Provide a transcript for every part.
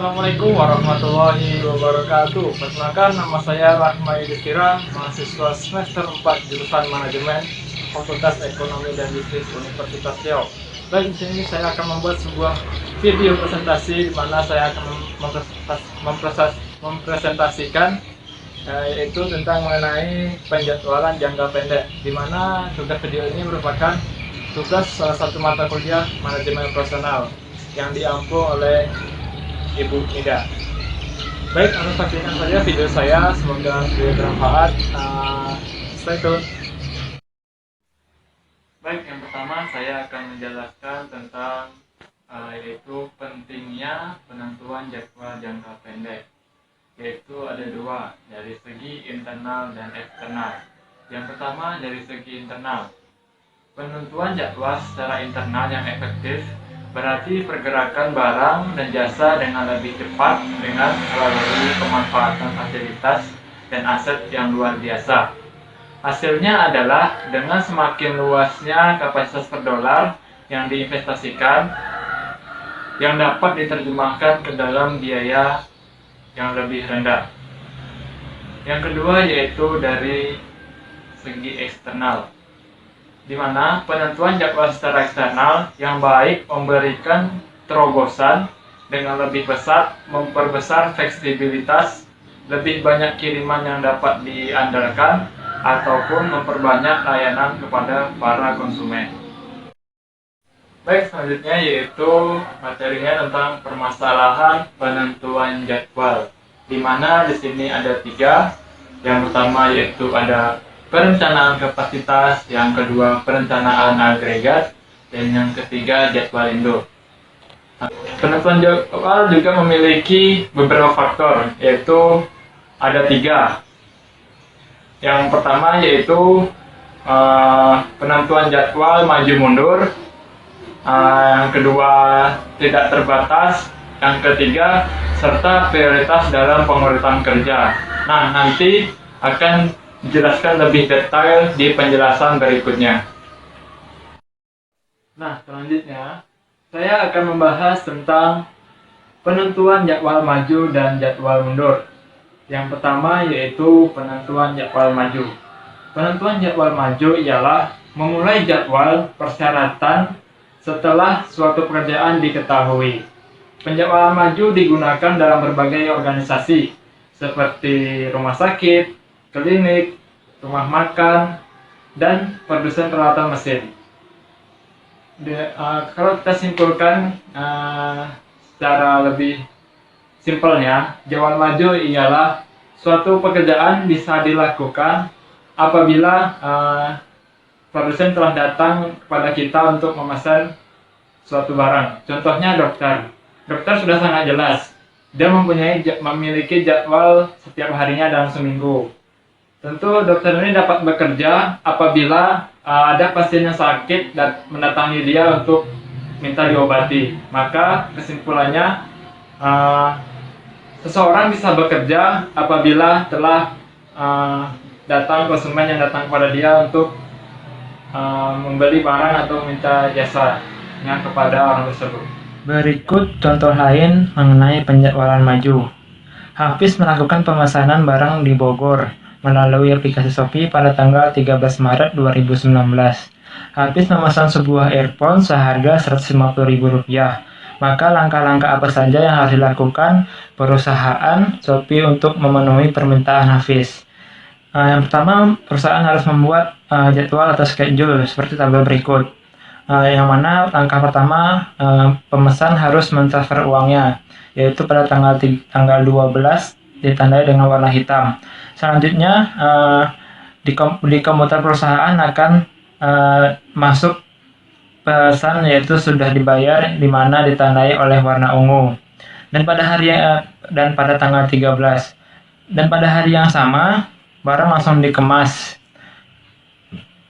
Assalamualaikum warahmatullahi wabarakatuh. Perkenalkan, nama saya Rahmai Dikira, mahasiswa semester 4 jurusan Manajemen Fakultas Ekonomi dan Bisnis Universitas Riau. Baik, di sini saya akan membuat sebuah video presentasi di mana saya akan mempresentasikan yaitu tentang mengenai penjadwalan jangka pendek, di mana tugas video ini merupakan tugas salah satu mata kuliah manajemen personal yang diampu oleh Ibu Ida. Baik, Anda saksikan saja video saya, semoga video bermanfaat. Stay tune. Baik, yang pertama saya akan menjelaskan tentang yaitu pentingnya penentuan jadwal jangka pendek. Yaitu ada dua, dari segi internal dan eksternal. Yang pertama dari segi internal. Penentuan jadwal secara internal yang efektif berarti pergerakan barang dan jasa dengan lebih cepat dengan melalui pemanfaatan fasilitas dan aset yang luar biasa. Hasilnya adalah dengan semakin luasnya kapasitas per dolar yang diinvestasikan yang dapat diterjemahkan ke dalam biaya yang lebih rendah. Yang kedua yaitu dari segi eksternal, di mana penentuan jadwal secara eksternal yang baik memberikan terobosan dengan lebih besar, memperbesar fleksibilitas, lebih banyak kiriman yang dapat diandalkan, ataupun memperbanyak layanan kepada para konsumen. Baik, selanjutnya yaitu materinya tentang permasalahan penentuan jadwal, di mana di sini ada tiga. Yang pertama yaitu ada perencanaan kapasitas, yang kedua perencanaan agregat, dan yang ketiga jadwal induk. Penentuan jadwal juga memiliki beberapa faktor, yaitu ada tiga. Yang pertama yaitu penentuan jadwal maju mundur, yang kedua tidak terbatas, yang ketiga serta prioritas dalam pengurusan kerja. Nah, nanti akan dijelaskan lebih detail di penjelasan berikutnya. Nah, selanjutnya saya akan membahas tentang penentuan jadwal maju dan jadwal mundur. Yang pertama yaitu penentuan jadwal maju. Penentuan jadwal maju ialah memulai jadwal persyaratan setelah suatu pekerjaan diketahui. Penjadwalan maju digunakan dalam berbagai organisasi seperti rumah sakit, klinik, rumah makan, dan produsen peralatan mesin. Kalau kita simpulkan secara lebih simpelnya, jadwal maju ialah suatu pekerjaan bisa dilakukan apabila produsen telah datang kepada kita untuk memesan suatu barang. Contohnya dokter. Dokter sudah sangat jelas. Dia memiliki jadwal setiap harinya dalam seminggu. Tentu dokter ini dapat bekerja apabila ada pasien yang sakit dan mendatangi dia untuk minta diobati. Maka kesimpulannya, seseorang bisa bekerja apabila telah datang konsumen yang datang kepada dia untuk membeli barang atau minta jasanya kepada orang tersebut. Berikut contoh lain mengenai penjadwalan maju. Hafiz melakukan pemesanan barang di Bogor melalui aplikasi Shopee pada tanggal 13 Maret 2019. Hafiz memesan sebuah earphone seharga Rp150.000. Maka langkah-langkah apa saja yang harus dilakukan perusahaan Shopee untuk memenuhi permintaan Hafiz? Yang pertama, perusahaan harus membuat jadwal atau schedule seperti tabel berikut. Yang mana langkah pertama, pemesan harus mentransfer uangnya, yaitu pada tanggal 12 ditandai dengan warna hitam. Selanjutnya, di komputer perusahaan akan masuk pesan yaitu sudah dibayar, di mana ditandai oleh warna ungu. Dan pada tanggal 13. Dan pada hari yang sama, barang langsung dikemas.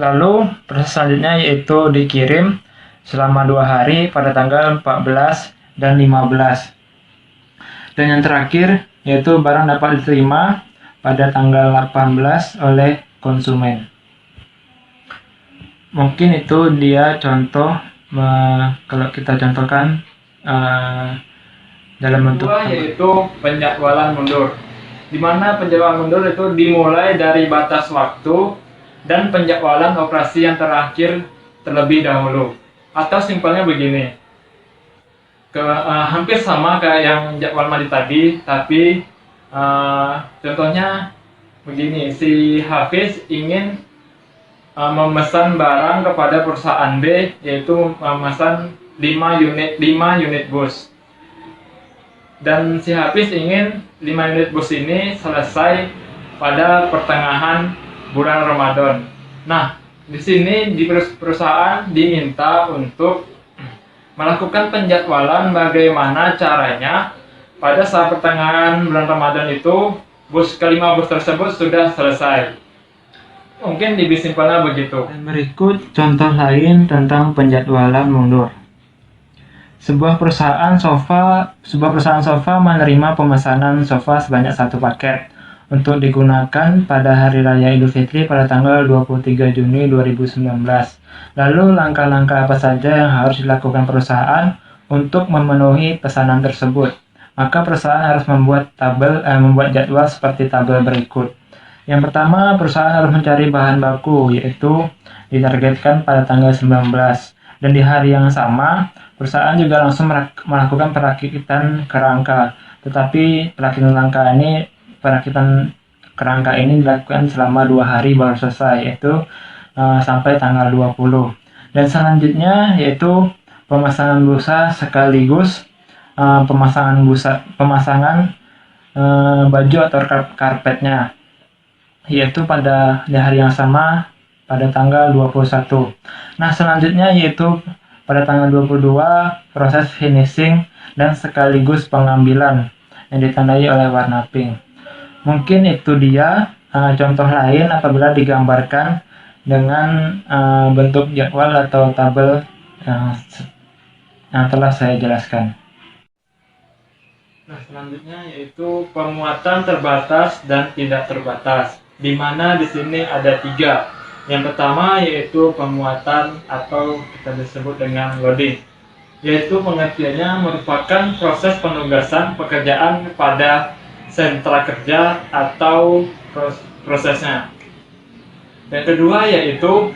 Lalu proses selanjutnya yaitu dikirim selama 2 hari pada tanggal 14 dan 15. Dan yang terakhir yaitu barang dapat diterima pada tanggal 18 oleh konsumen. Mungkin itu dia contoh, kalau kita contohkan dalam bentuk Kedua yaitu penjadwalan mundur, di mana penjadwalan mundur itu dimulai dari batas waktu dan penjadwalan operasi yang terakhir terlebih dahulu. Atau simpelnya begini, hampir sama kayak yang jadwal mandi tadi, tapi contohnya begini, si Hafiz ingin memesan barang kepada perusahaan B, yaitu memesan 5 unit bus. Dan si Hafiz ingin 5 unit bus ini selesai pada pertengahan bulan Ramadan. Nah, di sini di perusahaan diminta untuk melakukan penjadwalan bagaimana caranya pada saat pertengahan bulan Ramadan itu kelima bus tersebut sudah selesai. Mungkin lebih simpelnya begitu. Dan berikut contoh lain tentang penjadwalan mundur. Sebuah perusahaan sofa menerima pemesanan sofa sebanyak 1 paket untuk digunakan pada Hari Raya Idul Fitri pada tanggal 23 Juni 2019. Lalu langkah-langkah apa saja yang harus dilakukan perusahaan untuk memenuhi pesanan tersebut? Maka perusahaan harus membuat jadwal seperti tabel berikut. Yang pertama, perusahaan harus mencari bahan baku, yaitu ditargetkan pada tanggal 19. Dan di hari yang sama, perusahaan juga langsung melakukan perakitan kerangka. Tetapi perakitan kerangka ini dilakukan selama 2 hari baru selesai, yaitu sampai tanggal 20. Dan selanjutnya yaitu pemasangan busa sekaligus pemasangan baju atau karpetnya, yaitu di hari yang sama pada tanggal 21. Nah, selanjutnya yaitu pada tanggal 22 proses finishing dan sekaligus pengambilan yang ditandai oleh warna pink. Mungkin itu dia contoh lain apabila digambarkan dengan bentuk jadwal atau tabel yang telah saya jelaskan. Nah, selanjutnya yaitu pemuatan terbatas dan tidak terbatas, di mana di sini ada 3. Yang pertama yaitu pemuatan atau kita disebut dengan loading, yaitu pengertiannya merupakan proses penugasan pekerjaan kepada sentra kerja atau prosesnya. Yang kedua yaitu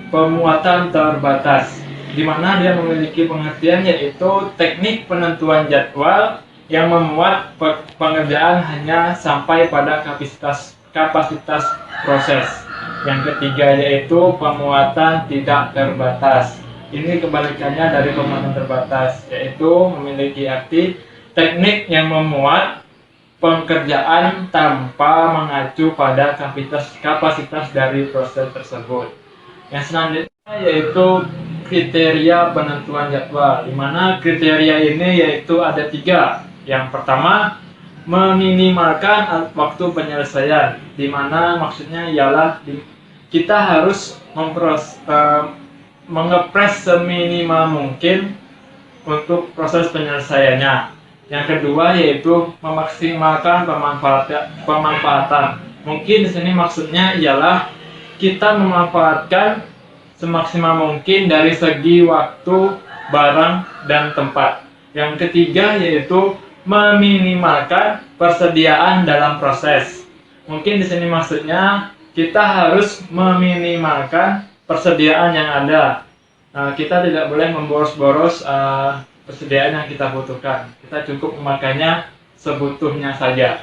pemuatan terbatas, di mana dia memiliki pengertian yaitu teknik penentuan jadwal yang memuat pengerjaan hanya sampai pada kapasitas proses. Yang ketiga yaitu pemuatan tidak terbatas. Ini kebalikannya dari pemuatan terbatas, yaitu memiliki arti teknik yang memuat pekerjaan tanpa mengacu pada kapasitas dari proses tersebut. Yang selanjutnya yaitu kriteria penentuan jadwal, di mana kriteria ini yaitu ada 3. Yang pertama, meminimalkan waktu penyelesaian, di mana maksudnya ialah kita harus mengepres seminimal mungkin untuk proses penyelesaiannya. Yang kedua yaitu memaksimalkan pemanfaatan. Mungkin di sini maksudnya ialah kita memanfaatkan semaksimal mungkin dari segi waktu, barang, dan tempat. Yang ketiga yaitu meminimalkan persediaan dalam proses. Mungkin di sini maksudnya kita harus meminimalkan persediaan yang ada. Kita tidak boleh memboros-boros persediaan yang kita butuhkan. Kita cukup memakainya sebutuhnya saja.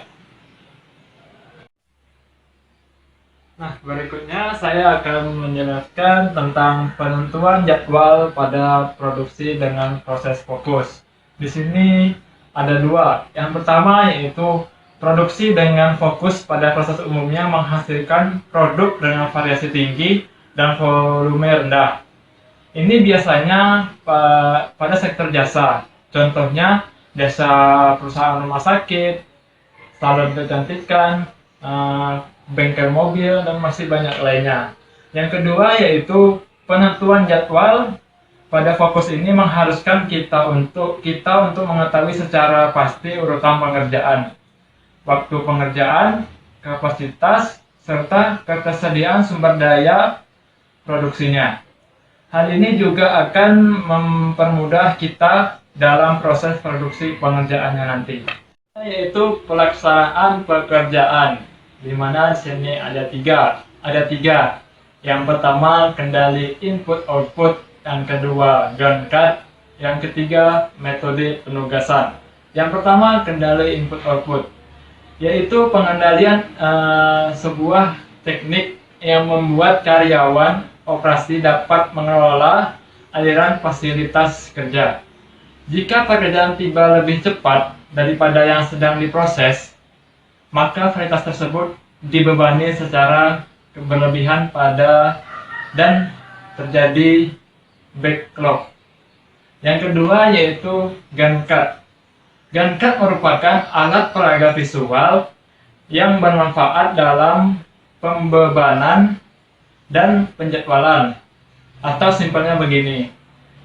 Nah, berikutnya saya akan menjelaskan tentang penentuan jadwal pada produksi dengan proses fokus. Di sini ada 2. Yang pertama yaitu produksi dengan fokus pada proses umumnya menghasilkan produk dengan variasi tinggi dan volume rendah. Ini biasanya pada sektor jasa. Contohnya jasa perusahaan rumah sakit, salon kecantikan, bengkel mobil, dan masih banyak lainnya. Yang kedua yaitu penentuan jadwal pada fokus ini mengharuskan kita untuk mengetahui secara pasti urutan pengerjaan, waktu pengerjaan, kapasitas, serta ketersediaan sumber daya produksinya. Hal ini juga akan mempermudah kita dalam proses produksi pengerjaannya nanti. Yaitu pelaksanaan pekerjaan, di mana di sini ada tiga. Yang pertama kendali input output, yang kedua ground cut, yang ketiga metode penugasan. Yang pertama kendali input output, yaitu pengendalian sebuah teknik yang membuat karyawan operasi dapat mengelola aliran fasilitas kerja. Jika pekerjaan tiba lebih cepat daripada yang sedang diproses, maka fasilitas tersebut dibebani secara berlebihan dan terjadi backlog. Yang kedua yaitu gun cut. Gun cut merupakan alat peraga visual yang bermanfaat dalam pembebanan dan penjadwalan, atau simpelnya begini,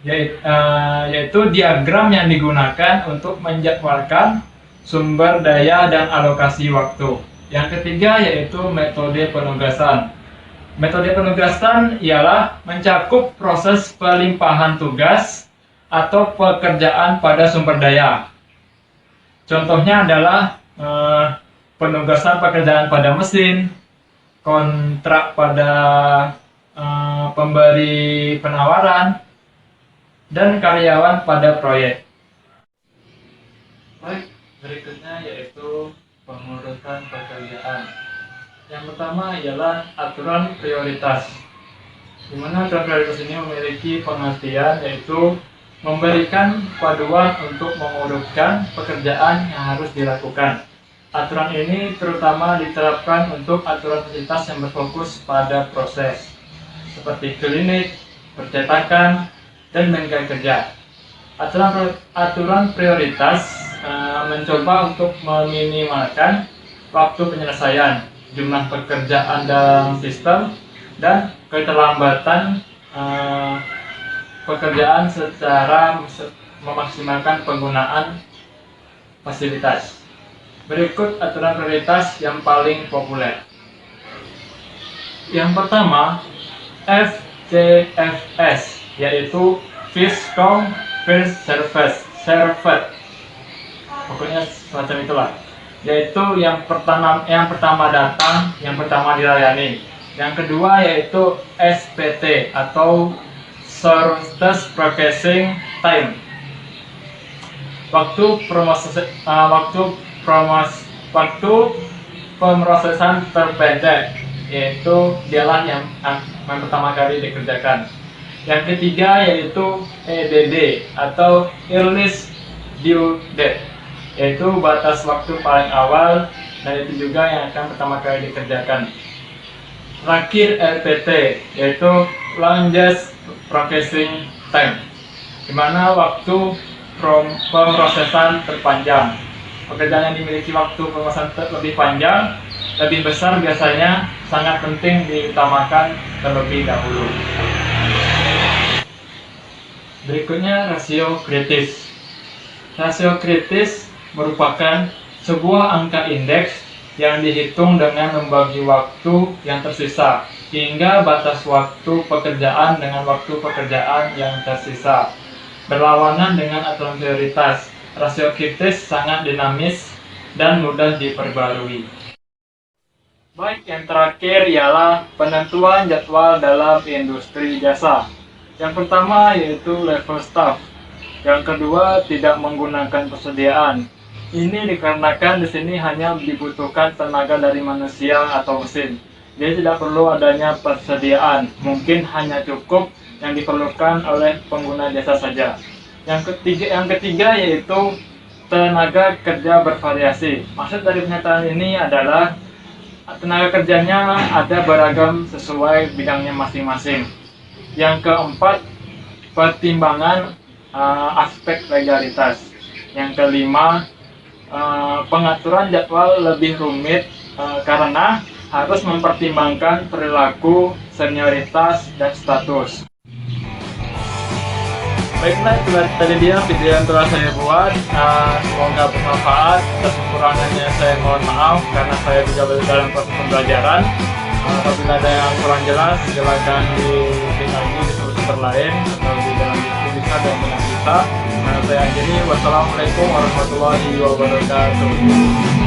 yaitu diagram yang digunakan untuk menjadwalkan sumber daya dan alokasi waktu. Yang ketiga yaitu metode penugasan. Metode penugasan ialah mencakup proses pelimpahan tugas atau pekerjaan pada sumber daya. Contohnya adalah penugasan pekerjaan pada mesin, kontrak pada pemberi penawaran, dan karyawan pada proyek. Baik, berikutnya yaitu pengurusan pekerjaan. Yang pertama ialah aturan prioritas, di mana aturan prioritas ini memiliki pengertian yaitu memberikan panduan untuk mengurutkan pekerjaan yang harus dilakukan. Aturan ini terutama diterapkan untuk aturan fasilitas yang berfokus pada proses, seperti klinik, percetakan, dan bengkel kerja. Aturan prioritas mencoba untuk meminimalkan waktu penyelesaian, jumlah pekerjaan dalam sistem, dan keterlambatan pekerjaan secara memaksimalkan penggunaan fasilitas. Berikut aturan prioritas yang paling populer. Yang pertama, FCFS, yaitu First Come First Served. Pokoknya semacam itulah. Yaitu yang pertama datang, yang pertama dilayani. Yang kedua yaitu SPT atau Shortest Processing Time. Waktu pemrosesan terpendek, yaitu dialah yang pertama kali dikerjakan. Yang ketiga yaitu EDD atau Earliest Due Date, yaitu batas waktu paling awal, dan itu juga yang akan pertama kali dikerjakan. Terakhir LPT, yaitu Longest Processing Time, di mana waktu pemrosesan terpanjang. Pekerjaan yang dimiliki waktu pemrosesan lebih panjang, lebih besar biasanya sangat penting diutamakan terlebih dahulu. Berikutnya rasio kritis. Rasio kritis merupakan sebuah angka indeks yang dihitung dengan membagi waktu yang tersisa hingga batas waktu pekerjaan dengan waktu pekerjaan yang tersisa. Berlawanan dengan aturan prioritas, rasio kritis sangat dinamis dan mudah diperbarui. Baik, yang terakhir ialah penentuan jadwal dalam industri jasa. Yang pertama yaitu level staff. Yang kedua, tidak menggunakan persediaan. Ini dikarenakan di sini hanya dibutuhkan tenaga dari manusia atau mesin. Jadi tidak perlu adanya persediaan. Mungkin hanya cukup yang diperlukan oleh pengguna jasa saja. Yang ketiga yaitu tenaga kerja bervariasi. Maksud dari pernyataan ini adalah tenaga kerjanya ada beragam sesuai bidangnya masing-masing. Yang keempat, pertimbangan aspek legalitas. Yang kelima, pengaturan jadwal lebih rumit karena harus mempertimbangkan perilaku, senioritas, dan status. Baiklah, itu tadi dia video yang telah saya buat. Semoga bermanfaat. Atas kekurangannya saya mohon maaf karena saya juga dalam proses pembelajaran. Apabila ada yang kurang jelas, silakan dilihat lagi di sumber lain atau di dalam YouTube bisa dan saya akhiri. Wassalamualaikum warahmatullahi wabarakatuh.